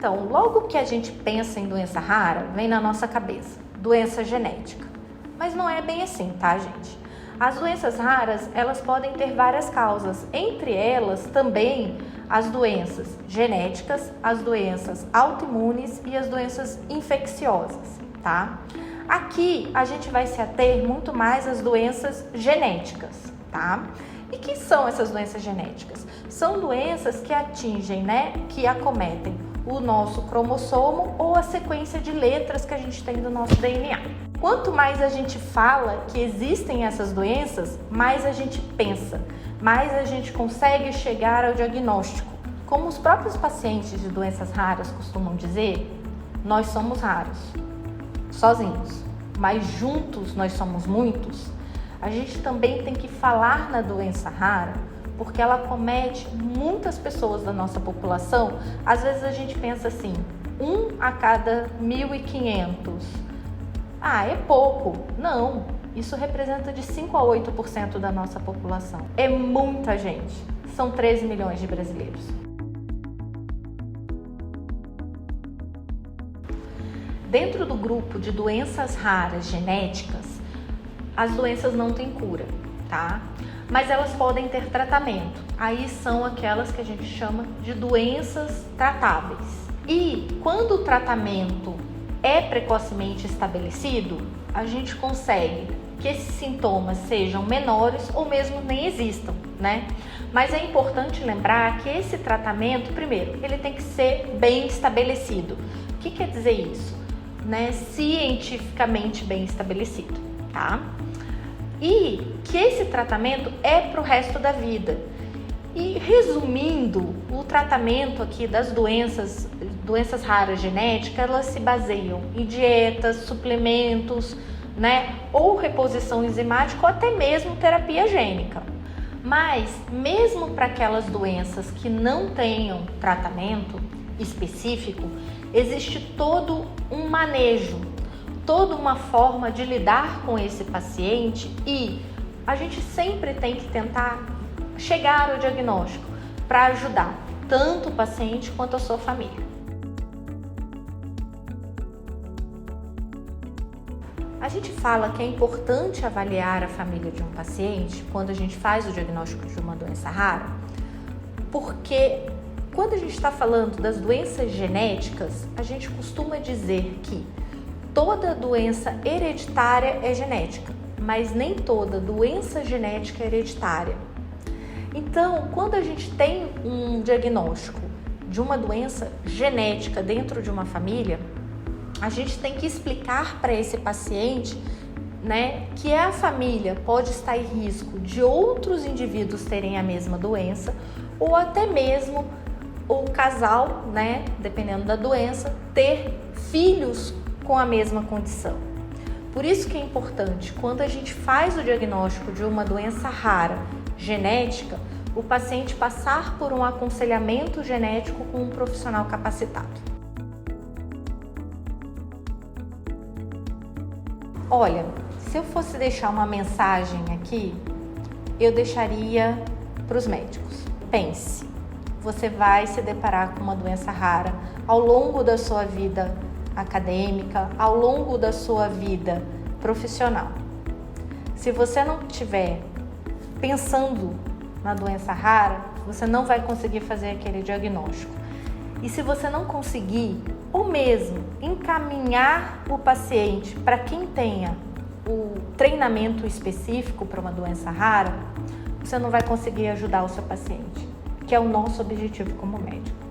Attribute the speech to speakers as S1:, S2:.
S1: Então, logo que a gente pensa em doença rara, vem na nossa cabeça doença genética. Mas não é bem assim, tá, gente? As doenças raras, elas podem ter várias causas, entre elas também as doenças genéticas, as doenças autoimunes e as doenças infecciosas, tá? Aqui a gente vai se ater muito mais às doenças genéticas, tá? E que são essas doenças genéticas? São doenças que atingem, que acometem o nosso cromossomo ou a sequência de letras que a gente tem do nosso DNA. Quanto mais a gente fala que existem essas doenças, mais a gente pensa, mais a gente consegue chegar ao diagnóstico. Como os próprios pacientes de doenças raras costumam dizer, nós somos raros, sozinhos, mas juntos nós somos muitos. A gente também tem que falar na doença rara, porque ela acomete muitas pessoas da nossa população. Às vezes a gente pensa assim, 1 a cada 1.500. Ah, é pouco. Não, isso representa de 5 a 8% da nossa população. É muita gente. São 13 milhões de brasileiros. Dentro do grupo de doenças raras genéticas, as doenças não têm cura, tá? Mas elas podem ter tratamento. Aí são aquelas que a gente chama de doenças tratáveis. E quando o tratamento é precocemente estabelecido, a gente consegue que esses sintomas sejam menores ou mesmo nem existam, Mas é importante lembrar que esse tratamento, primeiro, ele tem que ser bem estabelecido. O que quer dizer isso? Cientificamente bem estabelecido, tá? E que esse tratamento é para o resto da vida. E resumindo, o tratamento aqui das doenças raras genéticas, elas se baseiam em dietas, suplementos, ou reposição enzimática ou até mesmo terapia gênica. Mas mesmo para aquelas doenças que não tenham tratamento específico, existe todo um manejo, toda uma forma de lidar com esse paciente e a gente sempre tem que tentar chegar ao diagnóstico para ajudar tanto o paciente quanto a sua família. A gente fala que é importante avaliar a família de um paciente quando a gente faz o diagnóstico de uma doença rara, porque quando a gente está falando das doenças genéticas, a gente costuma dizer que toda doença hereditária é genética, mas nem toda doença genética é hereditária. Então, quando a gente tem um diagnóstico de uma doença genética dentro de uma família, a gente tem que explicar para esse paciente, que a família pode estar em risco de outros indivíduos terem a mesma doença ou até mesmo o casal, dependendo da doença, ter filhos com a mesma condição. Por isso que é importante, quando a gente faz o diagnóstico de uma doença rara genética, o paciente passar por um aconselhamento genético com um profissional capacitado. Olha, se eu fosse deixar uma mensagem aqui, eu deixaria para os médicos. Pense, você vai se deparar com uma doença rara ao longo da sua vida acadêmica, ao longo da sua vida profissional. Se você não estiver pensando na doença rara, você não vai conseguir fazer aquele diagnóstico. E se você não conseguir, ou mesmo encaminhar o paciente para quem tenha o treinamento específico para uma doença rara, você não vai conseguir ajudar o seu paciente, que é o nosso objetivo como médico.